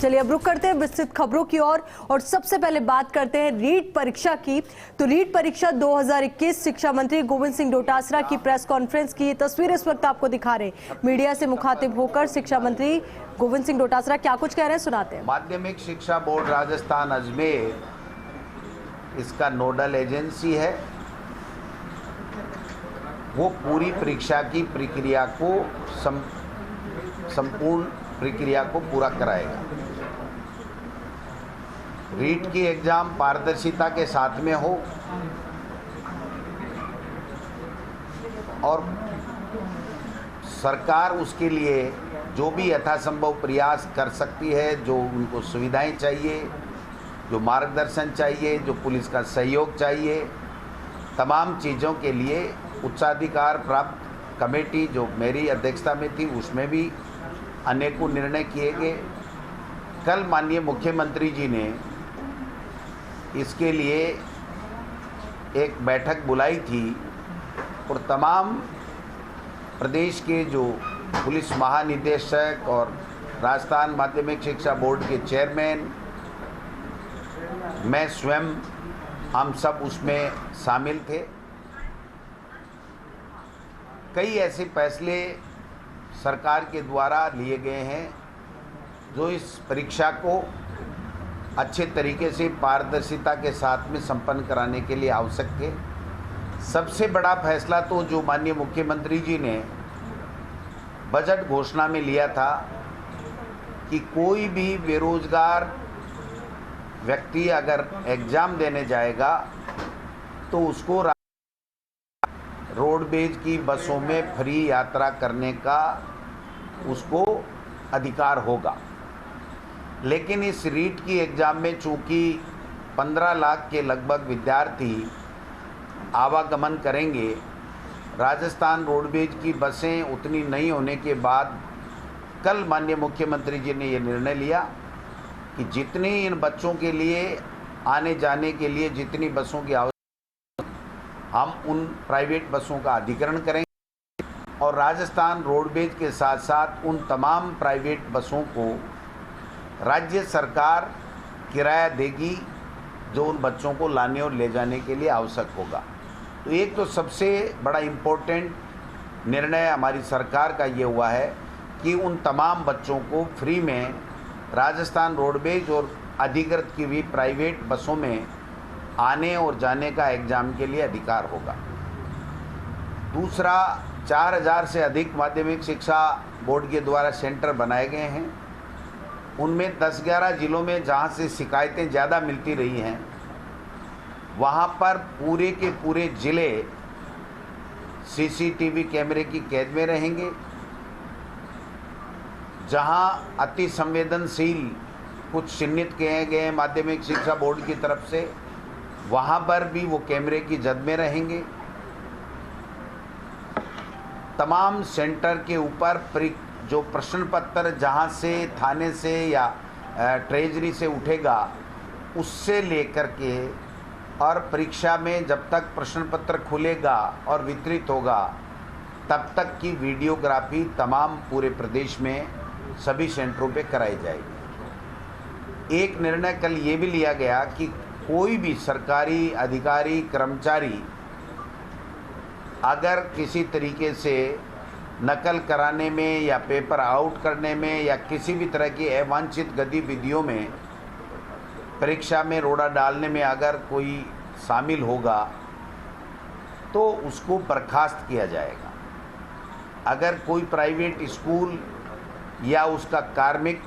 चलिए अब रुक करते हैं विस्तृत खबरों की ओर और सबसे पहले बात करते हैं रीट परीक्षा की। तो रीट परीक्षा 2021 शिक्षा मंत्री गोविंद सिंह डोटासरा की प्रेस कॉन्फ्रेंस की तस्वीर इस वक्त आपको दिखा रहे हैं। मीडिया से मुखातिब होकर शिक्षा मंत्री गोविंद सिंह डोटासरा क्या कुछ कह रहे हैं, सुनाते हैं। माध्यमिक शिक्षा बोर्ड राजस्थान अजमेर इसका नोडल एजेंसी है। वो पूरी परीक्षा की प्रक्रिया को संपूर्ण प्रक्रिया को पूरा कराएगा। रीट की एग्जाम पारदर्शिता के साथ में हो और सरकार उसके लिए जो भी यथासंभव प्रयास कर सकती है, जो उनको सुविधाएं चाहिए, जो मार्गदर्शन चाहिए, जो पुलिस का सहयोग चाहिए, तमाम चीज़ों के लिए उच्चाधिकार प्राप्त कमेटी जो मेरी अध्यक्षता में थी उसमें भी अनेकों निर्णय किए गए। कल माननीय मुख्यमंत्री जी ने इसके लिए एक बैठक बुलाई थी और तमाम प्रदेश के जो पुलिस महानिदेशक और राजस्थान माध्यमिक शिक्षा बोर्ड के चेयरमैन, मैं स्वयं, हम सब उसमें शामिल थे। कई ऐसे फैसले सरकार के द्वारा लिए गए हैं जो इस परीक्षा को अच्छे तरीके से पारदर्शिता के साथ में संपन्न कराने के लिए आवश्यक है। सबसे बड़ा फैसला तो जो माननीय मुख्यमंत्री जी ने बजट घोषणा में लिया था कि कोई भी बेरोजगार व्यक्ति अगर एग्ज़ाम देने जाएगा तो उसको रोडवेज की बसों में फ्री यात्रा करने का उसको अधिकार होगा। लेकिन इस रीट की एग्ज़ाम में चूँकि 15 लाख के लगभग विद्यार्थी आवागमन करेंगे, राजस्थान रोडवेज की बसें उतनी नहीं होने के बाद कल माननीय मुख्यमंत्री जी ने ये निर्णय लिया कि जितनी इन बच्चों के लिए आने जाने के लिए जितनी बसों की आवश्यकता, हम उन प्राइवेट बसों का अधिग्रहण करेंगे और राजस्थान रोडवेज के साथ साथ उन तमाम प्राइवेट बसों को राज्य सरकार किराया देगी जो उन बच्चों को लाने और ले जाने के लिए आवश्यक होगा। तो एक तो सबसे बड़ा इम्पोर्टेंट निर्णय हमारी सरकार का ये हुआ है कि उन तमाम बच्चों को फ्री में राजस्थान रोडवेज और अधिकृत की हुई प्राइवेट बसों में आने और जाने का एग्ज़ाम के लिए अधिकार होगा। दूसरा, 4000 से अधिक माध्यमिक शिक्षा बोर्ड के द्वारा सेंटर बनाए गए हैं। उनमें 10-11 जिलों में जहाँ से शिकायतें ज़्यादा मिलती रही हैं, वहाँ पर पूरे के पूरे ज़िले सीसीटीवी कैमरे की कैद में रहेंगे। जहाँ अति संवेदनशील कुछ चिन्हित किए गए माध्यमिक शिक्षा बोर्ड की तरफ से, वहाँ पर भी वो कैमरे की जद में रहेंगे। तमाम सेंटर के ऊपर जो प्रश्न पत्र जहाँ से थाने से या ट्रेजरी से उठेगा उससे लेकर के और परीक्षा में जब तक प्रश्न पत्र खुलेगा और वितरित होगा तब तक की वीडियोग्राफी तमाम पूरे प्रदेश में सभी सेंटरों पे कराई जाएगी। एक निर्णय कल ये भी लिया गया कि कोई भी सरकारी अधिकारी कर्मचारी अगर किसी तरीके से नकल कराने में या पेपर आउट करने में या किसी भी तरह की अवांछित गतिविधियों में परीक्षा में रोड़ा डालने में अगर कोई शामिल होगा तो उसको बर्खास्त किया जाएगा। अगर कोई प्राइवेट स्कूल या उसका कार्मिक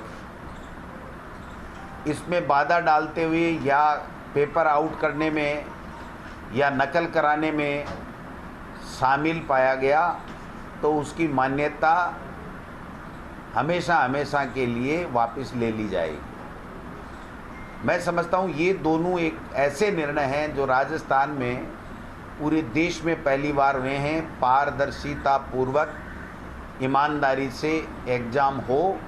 इसमें बाधा डालते हुए या पेपर आउट करने में या नकल कराने में शामिल पाया गया तो उसकी मान्यता हमेशा हमेशा के लिए वापस ले ली जाएगी। मैं समझता हूँ ये दोनों एक ऐसे निर्णय हैं जो राजस्थान में पूरे देश में पहली बार हुए हैं। पारदर्शिता पूर्वक ईमानदारी से एग्ज़ाम हो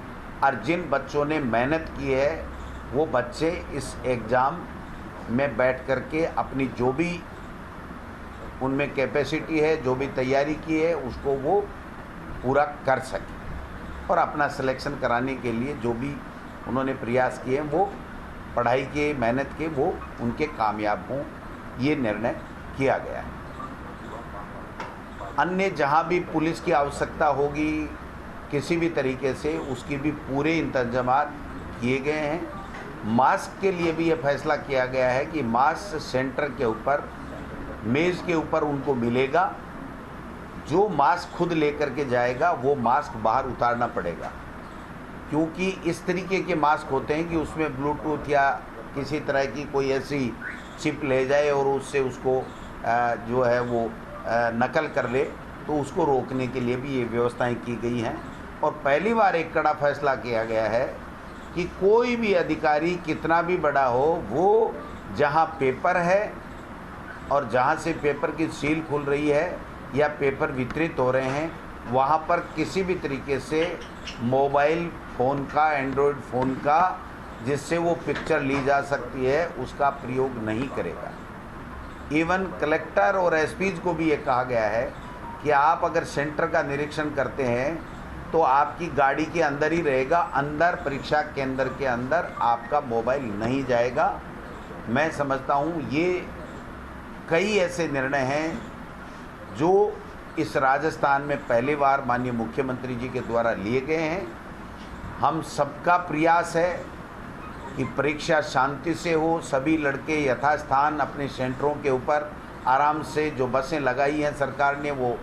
और जिन बच्चों ने मेहनत की है वो बच्चे इस एग्ज़ाम में बैठ कर के अपनी जो भी उनमें कैपेसिटी है, जो भी तैयारी की है, उसको वो पूरा कर सकें और अपना सिलेक्शन कराने के लिए जो भी उन्होंने प्रयास किए, वो पढ़ाई के, मेहनत के, वो उनके कामयाब हों, ये निर्णय किया गया है। अन्य जहाँ भी पुलिस की आवश्यकता होगी किसी भी तरीके से, उसकी भी पूरे इंतजामात किए गए हैं। मास्क के लिए भी ये फैसला किया गया है कि मास्क सेंटर के ऊपर, मेज़ के ऊपर उनको मिलेगा। जो मास्क खुद लेकर के जाएगा वो मास्क बाहर उतारना पड़ेगा, क्योंकि इस तरीके के मास्क होते हैं कि उसमें ब्लूटूथ या किसी तरह की कोई ऐसी चिप ले जाए और उससे उसको जो है वो नकल कर ले, तो उसको रोकने के लिए भी ये व्यवस्थाएं की गई हैं। और पहली बार एक कड़ा फैसला किया गया है कि कोई भी अधिकारी कितना भी बड़ा हो, वो जहां पेपर है और जहां से पेपर की सील खुल रही है या पेपर वितरित हो रहे हैं, वहां पर किसी भी तरीके से मोबाइल फ़ोन का, एंड्रॉयड फ़ोन का, जिससे वो पिक्चर ली जा सकती है, उसका प्रयोग नहीं करेगा। इवन कलेक्टर और एसपीज को भी ये कहा गया है कि आप अगर सेंटर का निरीक्षण करते हैं तो आपकी गाड़ी के अंदर ही रहेगा, अंदर परीक्षा केंद्र के अंदर आपका मोबाइल नहीं जाएगा। मैं समझता हूँ ये कई ऐसे निर्णय हैं जो इस राजस्थान में पहली बार माननीय मुख्यमंत्री जी के द्वारा लिए गए हैं। हम सबका प्रयास है कि परीक्षा शांति से हो, सभी लड़के यथास्थान अपने सेंटरों के ऊपर आराम से, जो बसें लगाई हैं सरकार ने, वो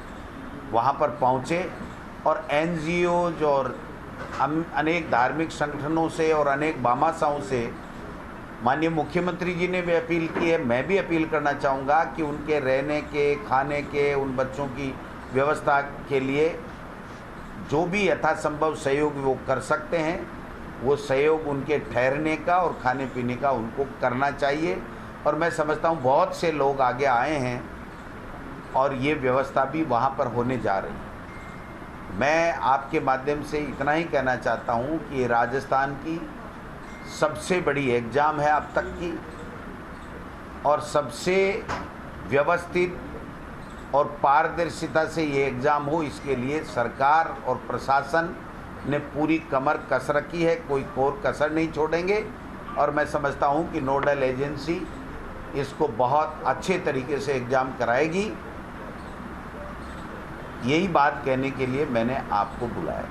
वहाँ पर पहुँचे। और एनजीओज और अनेक धार्मिक संगठनों से और अनेक भामाशाहों से माननीय मुख्यमंत्री जी ने भी अपील की है, मैं भी अपील करना चाहूँगा कि उनके रहने के, खाने के, उन बच्चों की व्यवस्था के लिए जो भी यथासंभव सहयोग वो कर सकते हैं, वो सहयोग उनके ठहरने का और खाने पीने का उनको करना चाहिए। और मैं समझता हूँ बहुत से लोग आगे आए हैं और ये व्यवस्था भी वहाँ पर होने जा रही है। मैं आपके माध्यम से इतना ही कहना चाहता हूँ कि राजस्थान की सबसे बड़ी एग्ज़ाम है अब तक की, और सबसे व्यवस्थित और पारदर्शिता से ये एग्ज़ाम हो, इसके लिए सरकार और प्रशासन ने पूरी कमर कस रखी है, कोई कोर कसर नहीं छोड़ेंगे। और मैं समझता हूँ कि नोडल एजेंसी इसको बहुत अच्छे तरीके से एग्ज़ाम कराएगी। यही बात कहने के लिए मैंने आपको बुलाया।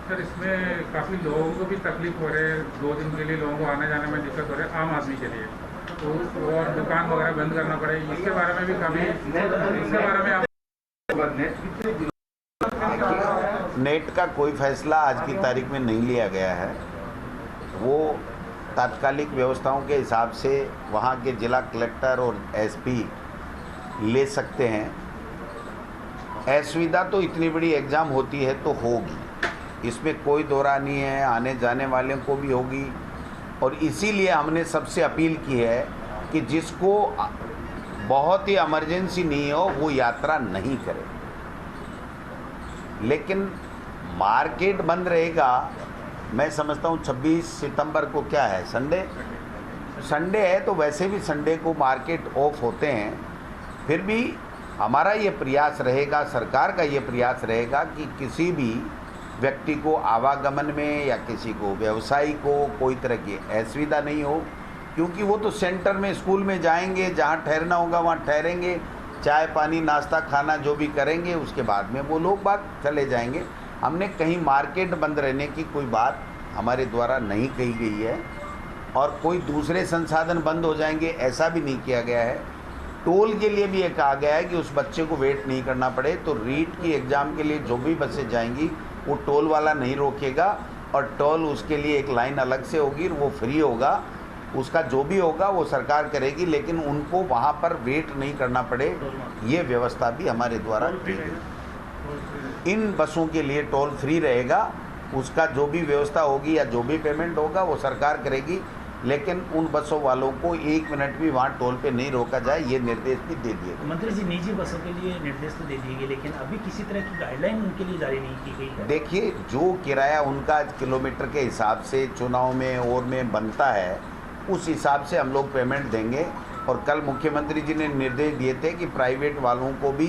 सर, इसमें काफ़ी लोगों को भी तकलीफ हो रही है, 2 दिन के लिए लोगों को आने जाने में दिक्कत हो रही है आम आदमी के लिए, तो और दुकान वगैरह बंद करना पड़े, इसके बारे में भी काफ़ी, इसके बारे में आप नेट का कोई फैसला आज की तारीख में नहीं लिया गया है। वो तात्कालिक व्यवस्थाओं के हिसाब से वहाँ के जिला कलेक्टर और एसपी ले सकते हैं। असुविधा तो इतनी बड़ी एग्ज़ाम होती है तो होगी, इसमें कोई दो राय नहीं है, आने जाने वालों को भी होगी। और इसीलिए हमने सबसे अपील की है कि जिसको बहुत ही इमरजेंसी नहीं हो वो यात्रा नहीं करे। लेकिन मार्केट बंद रहेगा। मैं समझता हूँ 26 सितंबर को क्या है, संडे है, तो वैसे भी संडे को मार्केट ऑफ होते हैं। फिर भी हमारा ये प्रयास रहेगा, सरकार का ये प्रयास रहेगा कि किसी भी व्यक्ति को आवागमन में या किसी को व्यवसायी को कोई तरह की असुविधा नहीं हो, क्योंकि वो तो सेंटर में, स्कूल में जाएंगे, जहाँ ठहरना होगा वहाँ ठहरेंगे, चाय पानी नाश्ता खाना जो भी करेंगे, उसके बाद में वो लोग बात चले जाएंगे। हमने कहीं मार्केट बंद रहने की कोई बात हमारे द्वारा नहीं कही गई है, और कोई दूसरे संसाधन बंद हो जाएंगे ऐसा भी नहीं किया गया है। टोल के लिए भी ये कहा गया है कि उस बच्चे को वेट नहीं करना पड़े, तो रीट की एग्ज़ाम के लिए जो भी बसें जाएंगी वो टोल वाला नहीं रोकेगा, और टोल उसके लिए एक लाइन अलग से होगी, वो फ्री होगा, उसका जो भी होगा वो सरकार करेगी, लेकिन उनको वहाँ पर वेट नहीं करना पड़े, ये व्यवस्था भी हमारे द्वारा की गई। इन बसों के लिए टोल फ्री रहेगा, उसका जो भी व्यवस्था होगी या जो भी पेमेंट होगा वो सरकार करेगी, लेकिन उन बसों वालों को 1 मिनट भी वहाँ टोल पे नहीं रोका जाए, ये निर्देश भी दे दिए गए। मंत्री जी, निजी बसों के लिए निर्देश तो दे दिए गए, लेकिन अभी किसी तरह की गाइडलाइन उनके लिए जारी नहीं की गई है। देखिए, जो किराया उनका किलोमीटर के हिसाब से चुनाव में और में बनता है, उस हिसाब से हम लोग पेमेंट देंगे। और कल मुख्यमंत्री जी ने निर्देश दिए थे कि प्राइवेट वालों को भी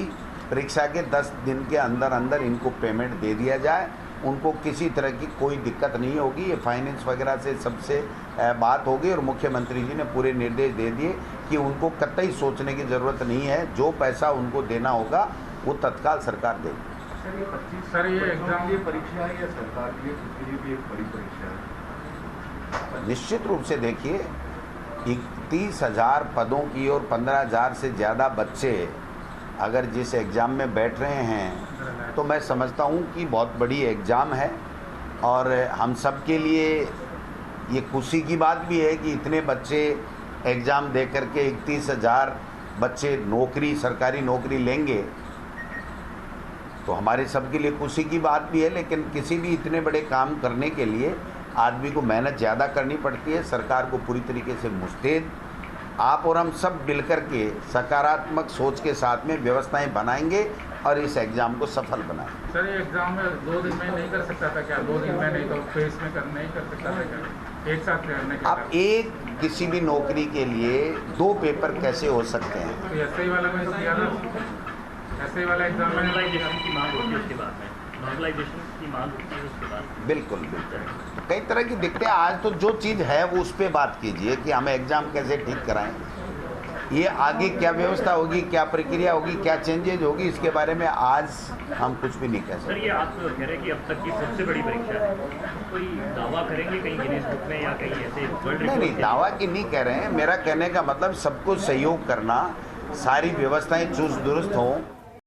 परीक्षा के 10 दिन के अंदर अंदर इनको पेमेंट दे दिया जाए, उनको किसी तरह की कोई दिक्कत नहीं होगी। ये फाइनेंस वगैरह से सबसे बात होगी और मुख्यमंत्री जी ने पूरे निर्देश दे दिए कि उनको कतई सोचने की ज़रूरत नहीं है, जो पैसा उनको देना होगा वो तत्काल सरकार देगी। सर ये एग्जाम ये परीक्षा है या सरकार के लिए खुद के लिए भी एक बड़ी परीक्षा है? निश्चित रूप से देखिए 31,000 पदों की और 15,000 से ज़्यादा बच्चे अगर जिस एग्ज़ाम में बैठ रहे हैं तो मैं समझता हूँ कि बहुत बड़ी एग्ज़ाम है और हम सब के लिए ये खुशी की बात भी है कि इतने बच्चे एग्ज़ाम दे करके 31,000 बच्चे नौकरी, सरकारी नौकरी लेंगे, तो हमारे सब के लिए खुशी की बात भी है। लेकिन किसी भी इतने बड़े काम करने के लिए आदमी को मेहनत ज़्यादा करनी पड़ती है। सरकार को पूरी तरीके से मुस्तैद आप और हम सब मिलकर के सकारात्मक सोच के साथ में व्यवस्थाएं बनाएंगे और इस एग्ज़ाम को सफल बनाएंगे। सर ये एग्जाम में 2 दिन में नहीं कर सकता था क्या? 2 दिन में नहीं तो फेस में नहीं कर सकता था क्या एक साथ करने के? आप एक किसी भी नौकरी के लिए 2 पेपर कैसे हो सकते हैं? तो एसआई वाला में तो किया था, एसआई वाला एग्जाम में नॉर्मलाइजेशन की मांग होती है उसके बाद में, नॉर्मलाइजेशन की मांग होती है उसके बाद। बिल्कुल बिल्कुल कई तरह की दिक्कतें। आज तो जो चीज़ है वो उस पर बात कीजिए कि हमें एग्ज़ाम कैसे ठीक कराएं, ये आगे क्या व्यवस्था होगी, क्या प्रक्रिया होगी, क्या चेंजेज होगी, इसके बारे में आज हम कुछ भी नहीं कह सकते। सर ये आप कह रहे हैं कि अब तक की सबसे बड़ी परीक्षा है, कोई दावा करेंगे कहीं गिनीज बुक में या कहीं ऐसे वर्ल्ड रिकॉर्ड? नहीं, दावा की नहीं कह रहे हैं। मेरा कहने का मतलब सबको सहयोग करना, सारी व्यवस्थाएं चुस्त दुरुस्त हों,